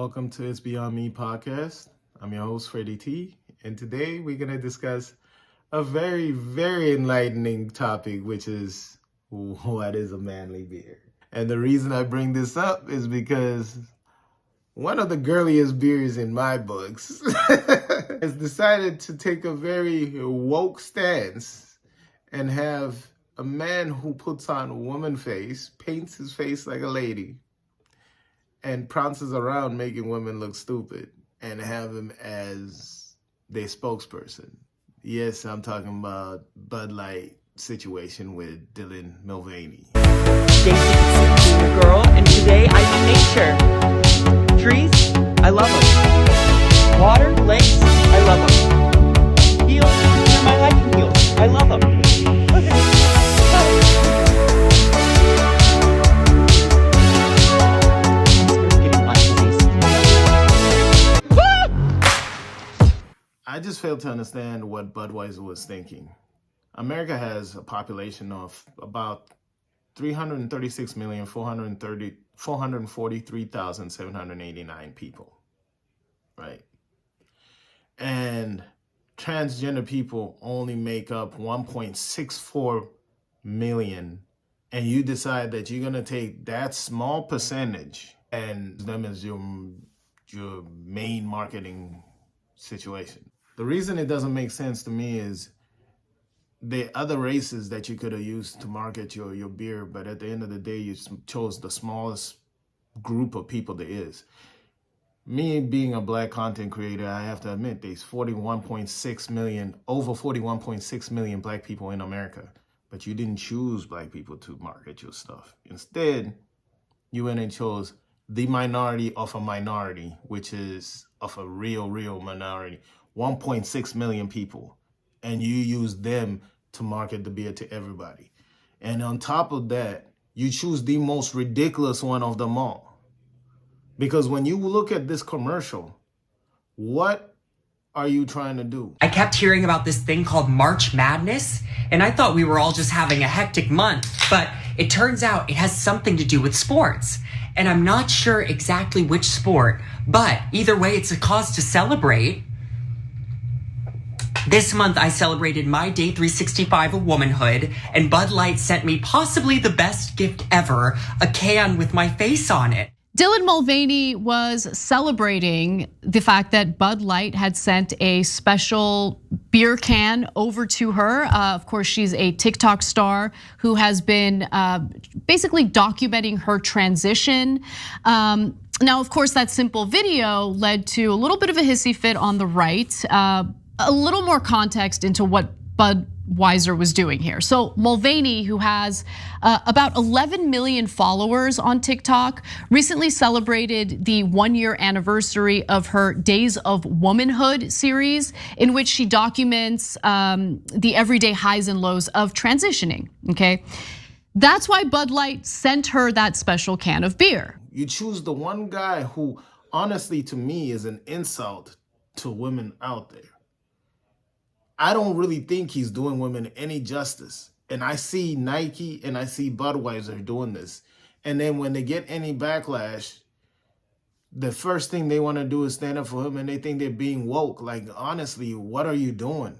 Welcome to It's Beyond Me podcast. I'm your host, Freddy T, and today we're going to discuss a very, very enlightening topic, which is what is a manly beard? And the reason I bring this up is because one of the girliest beards in my books has decided to take a very woke stance and have a man who puts on a woman face, paints his face like a lady, and prounces around making women look stupid, and have him as their spokesperson. Yes, I'm talking about Bud Light situation with Dylan Mulvaney. Daisy being a girl, and today I do nature. Trees, I love them. Water, lakes, I love them. Heels, they're my hiking heels. I love them. Look at this. I just failed to understand what Budweiser was thinking. America has a population of about 336,443,789 people, right? And transgender people only make up 1.64 million, and you decide that you're gonna take that small percentage and them as your main marketing situation. The reason it doesn't make sense to me is the other races that you could have used to market your beer, but at the end of the day, you chose the smallest group of people there is. Me being a black content creator, I have to admit there's 41.6 million, over 41.6 million black people in America, but you didn't choose black people to market your stuff. Instead, you went and chose the minority of a minority, which is of a real minority, 1.6 million people, and you use them to market the beer to everybody. And on top of that, you choose the most ridiculous one of them all. Because when you look at this commercial, what are you trying to do? I kept hearing about this thing called March Madness, and I thought we were all just having a hectic month, but it turns out it has something to do with sports. And I'm not sure exactly which sport, but either way, it's a cause to celebrate. This month, I celebrated my day 365 of womanhood, and Bud Light sent me possibly the best gift ever, a can with my face on it. Dylan Mulvaney was celebrating the fact that Bud Light had sent a special beer can over to her. Of course, she's a TikTok star who has been basically documenting her transition. Now, of course, that simple video led to a little bit of a hissy fit on the right. A little more context into what Budweiser was doing here. So Mulvaney, who has about 11 million followers on TikTok, recently celebrated the 1-year anniversary of her Days of Womanhood series, in which she documents the everyday highs and lows of transitioning, okay? That's why Bud Light sent her that special can of beer. You choose the one guy who, honestly, to me, is an insult to women out there. I don't really think he's doing women any justice. And I see Nike and I see Budweiser doing this. And then when they get any backlash, the first thing they want to do is stand up for him, and they think they're being woke. Like, honestly, what are you doing?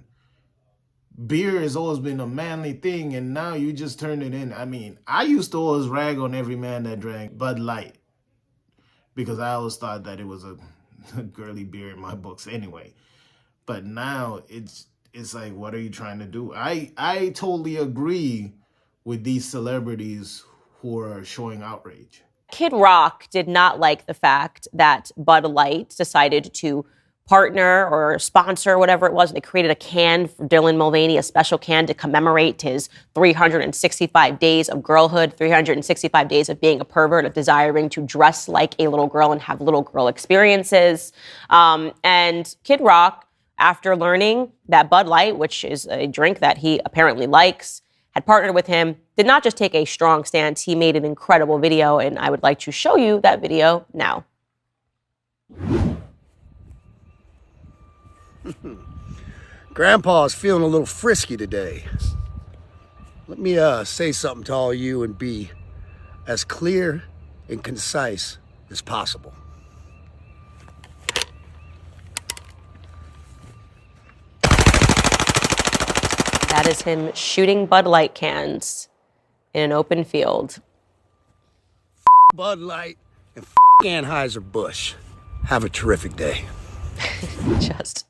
Beer has always been a manly thing, and now you just turned it in. I mean, I used to always rag on every man that drank Bud Light, because I always thought that it was a girly beer in my books anyway. But now it's like, what are you trying to do? I totally agree with these celebrities who are showing outrage. Kid Rock did not like the fact that Bud Light decided to partner or sponsor, whatever it was. They created a can for Dylan Mulvaney, a special can to commemorate his 365 days of girlhood, 365 days of being a pervert, of desiring to dress like a little girl and have little girl experiences. And Kid Rock, after learning that Bud Light, which is a drink that he apparently likes, had partnered with him, did not just take a strong stance. He made an incredible video, and I would like to show you that video now. Grandpa's feeling a little frisky today. Let me say something to all you and be as clear and concise as possible. That is him shooting Bud Light cans in an open field. Bud Light and Anheuser-Busch. Have a terrific day. Just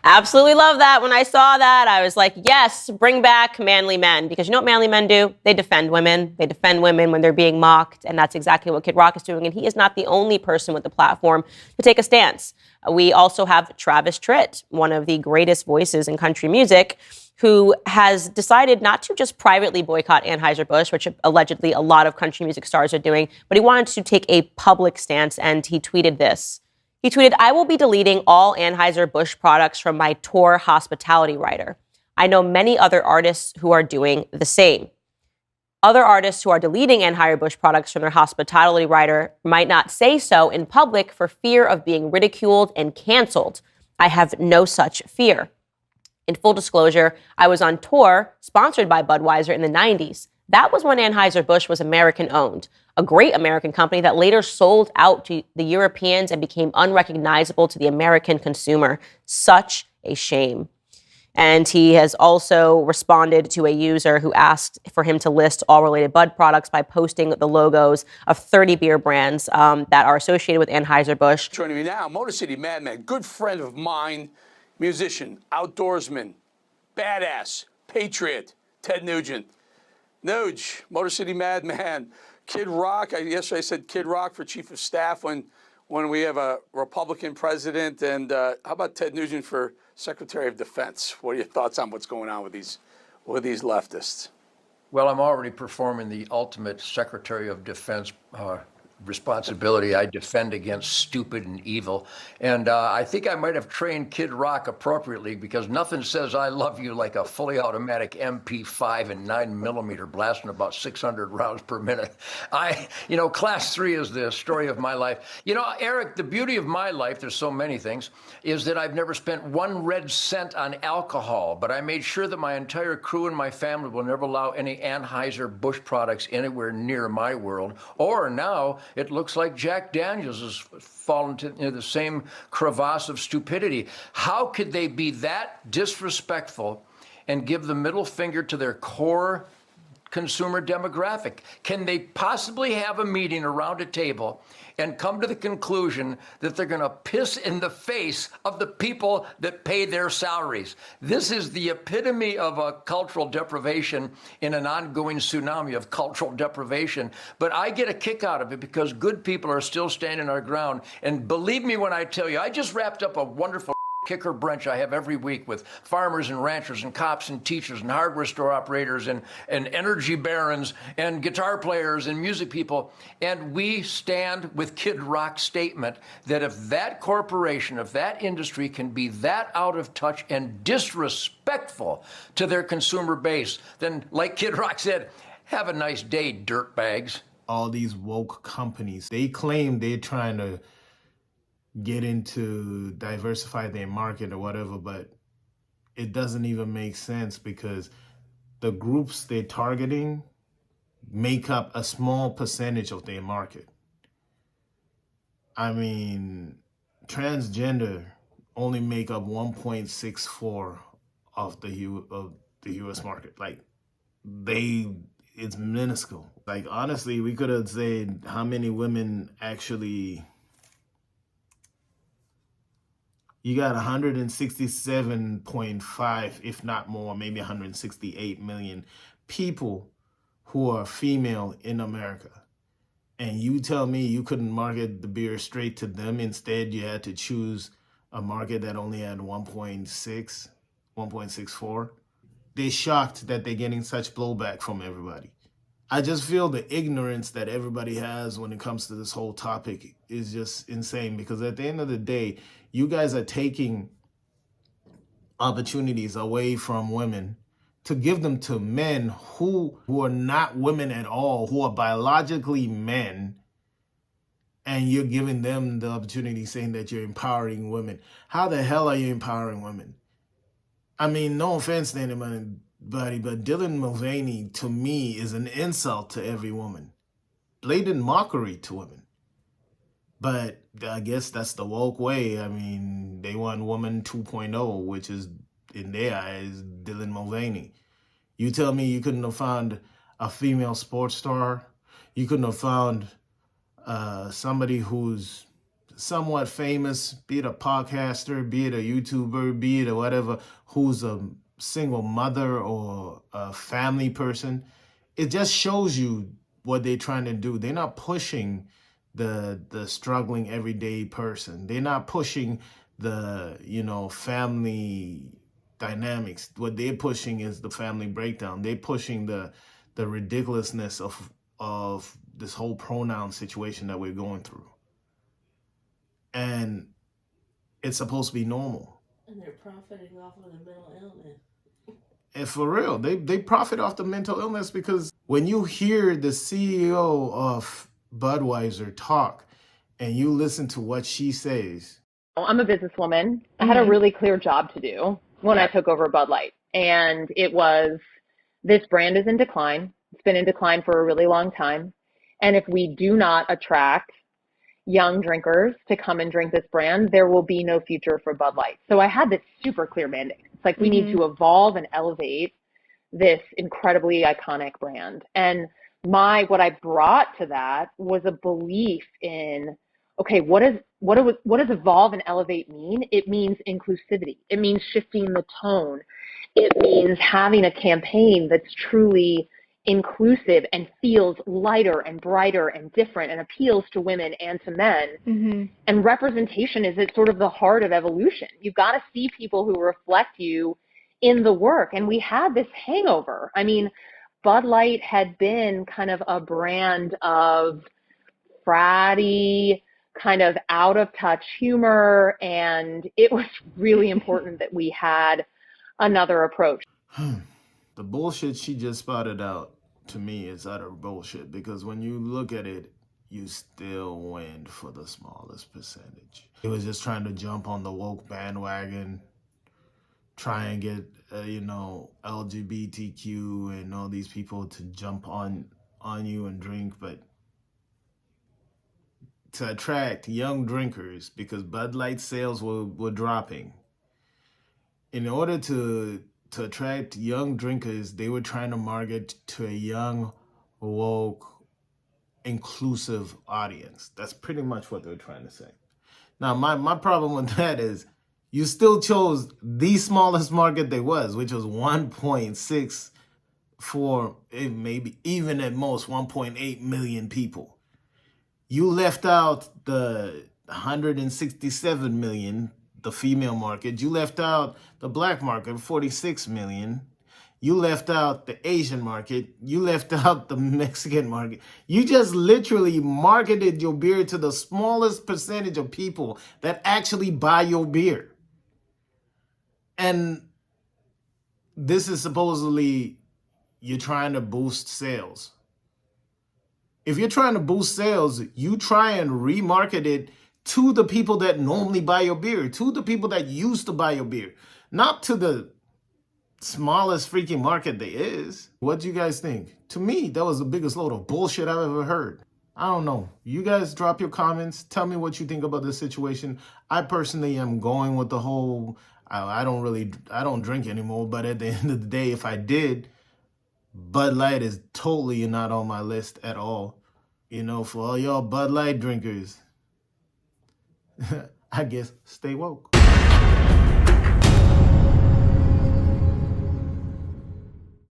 absolutely love that. When I saw that, I was like, yes, bring back manly men. Because you know what manly men do? They defend women. They defend women when they're being mocked. And that's exactly what Kid Rock is doing. And he is not the only person with the platform to take a stance. We also have Travis Tritt, one of the greatest voices in country music, who has decided not to just privately boycott Anheuser-Busch, which allegedly a lot of country music stars are doing, but he wanted to take a public stance, and he tweeted this. He tweeted, "I will be deleting all Anheuser-Busch products from my tour hospitality rider. I know many other artists who are doing the same. Other artists who are deleting Anheuser-Busch products from their hospitality rider might not say so in public for fear of being ridiculed and canceled. I have no such fear. In full disclosure, I was on tour sponsored by Budweiser in the 90s. That was when Anheuser-Busch was American-owned, a great American company that later sold out to the Europeans and became unrecognizable to the American consumer. Such a shame." And he has also responded to a user who asked for him to list all related Bud products by posting the logos of 30 beer brands that are associated with Anheuser-Busch. Joining me now, Motor City Madman, good friend of mine, musician, outdoorsman, badass, patriot, Ted Nugent. Nuge, Motor City Madman, Kid Rock. Yesterday I said Kid Rock for Chief of Staff when we have a Republican president. And how about Ted Nugent for Secretary of Defense? What are your thoughts on what's going on with these leftists? Well, I'm already performing the ultimate Secretary of Defense responsibility. I defend against stupid and evil. And I think I might have trained Kid Rock appropriately, because nothing says I love you like a fully automatic MP5 and 9mm blasting about 600 rounds per minute. Class 3 is the story of my life. Eric, the beauty of my life, there's so many things, is that I've never spent 1 red cent on alcohol, but I made sure that my entire crew and my family will never allow any Anheuser-Busch products anywhere near my world. Or now, it looks like Jack Daniels has fallen into the same crevasse of stupidity. How could they be that disrespectful and give the middle finger to their core consumer demographic? Can they possibly have a meeting around a table and come to the conclusion that they're going to piss in the face of the people that pay their salaries? This is the epitome of a cultural deprivation in an ongoing tsunami of cultural deprivation. But I get a kick out of it because good people are still standing our ground. And believe me when I tell you, I just wrapped up a wonderful kicker brunch I have every week with farmers and ranchers and cops and teachers and hardware store operators and energy barons and guitar players and music people. And we stand with Kid Rock's statement that if that corporation, if that industry can be that out of touch and disrespectful to their consumer base, then like Kid Rock said, have a nice day, dirtbags. All these woke companies, they claim they're trying to get into diversify their market or whatever, but it doesn't even make sense because the groups they're targeting make up a small percentage of their market. I mean, transgender only make up 1.64 of the US market. Like it's minuscule. Like honestly, we could have said how many women actually. You got 167.5, if not more, maybe 168 million people who are female in America. And you tell me you couldn't market the beer straight to them. Instead, you had to choose a market that only had 1.6, 1.64. They're shocked that they're getting such blowback from everybody. I just feel the ignorance that everybody has when it comes to this whole topic is just insane, because at the end of the day, you guys are taking opportunities away from women to give them to men who are not women at all, who are biologically men, and you're giving them the opportunity saying that you're empowering women. How the hell are you empowering women? I mean, no offense to anybody, but Dylan Mulvaney, to me, is an insult to every woman. Blatant mockery to women. But I guess that's the woke way. I mean, they want woman 2.0, which is in their eyes, Dylan Mulvaney. You tell me you couldn't have found a female sports star? You couldn't have found somebody who's somewhat famous, be it a podcaster, be it a YouTuber, be it a whatever, who's a single mother or a family person? It just shows you what they're trying to do. They're not pushing the struggling everyday person. They're not pushing the, family dynamics. What they're pushing is the family breakdown. They're pushing the ridiculousness of this whole pronoun situation that we're going through. And it's supposed to be normal. And they're profiting off of the mental illness. And for real, they profit off the mental illness, because when you hear the CEO of Budweiser talk and you listen to what she says. I'm a businesswoman. I had a really clear job to do when I took over Bud Light. And it was, this brand is in decline. It's been in decline for a really long time. And if we do not attract young drinkers to come and drink this brand, there will be no future for Bud Light. So I had this super clear mandate. It's like, we need to evolve and elevate this incredibly iconic brand. And what I brought to that was a belief in, okay, what does evolve and elevate mean? It means inclusivity. It means shifting the tone. It means having a campaign that's truly inclusive and feels lighter and brighter and different and appeals to women and to men. And representation is at sort of the heart of evolution. You've got to see people who reflect you in the work. And we had this hangover. I mean, Bud Light had been kind of a brand of fratty, kind of out of touch humor. And it was really important that we had another approach. The bullshit she just spotted out, to me, is utter bullshit, because when you look at it, you still win for the smallest percentage. It was just trying to jump on the woke bandwagon, try and get, LGBTQ and all these people to jump on you and drink, but to attract young drinkers, because Bud Light sales were dropping. In order to attract young drinkers, they were trying to market to a young, woke, inclusive audience. That's pretty much what they were trying to say. Now, my problem with that is you still chose the smallest market there was, which was 1.64, maybe even at most 1.8 million people. You left out the 167 million, the female market. You left out the black market, 46 million. You left out the Asian market. You left out the Mexican market. You just literally marketed your beer to the smallest percentage of people that actually buy your beer. And this is supposedly you're trying to boost sales. If you're trying to boost sales, you try and remarket it to the people that normally buy your beer, to the people that used to buy your beer, not to the smallest freaking market there is. What do you guys think? To me, that was the biggest load of bullshit I've ever heard. I don't know. You guys drop your comments. Tell me what you think about this situation. I personally am going with the whole, I don't drink anymore, but at the end of the day, if I did, Bud Light is totally not on my list at all. For all y'all Bud Light drinkers, I guess stay woke.